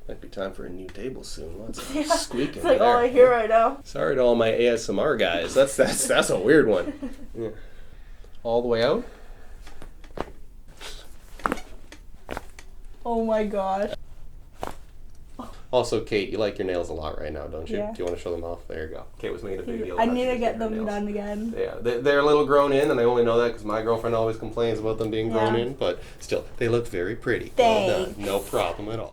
Might be time for a new table soon. Lots of Yeah, squeaking it's like there. all I hear right now. Sorry to all my ASMR guys. That's a weird one. Yeah. All the way out. Oh my gosh. Also, Kate, you like your nails a lot right now, don't you? Yeah. Do you want to show them off? There you go. Kate was making a big deal I about need she to was get getting her them nails done again. Yeah, they're a little grown in, and I only know that because my girlfriend always complains about them being grown Yeah. in, but still, they look very pretty. Thanks. Well done. No problem at all.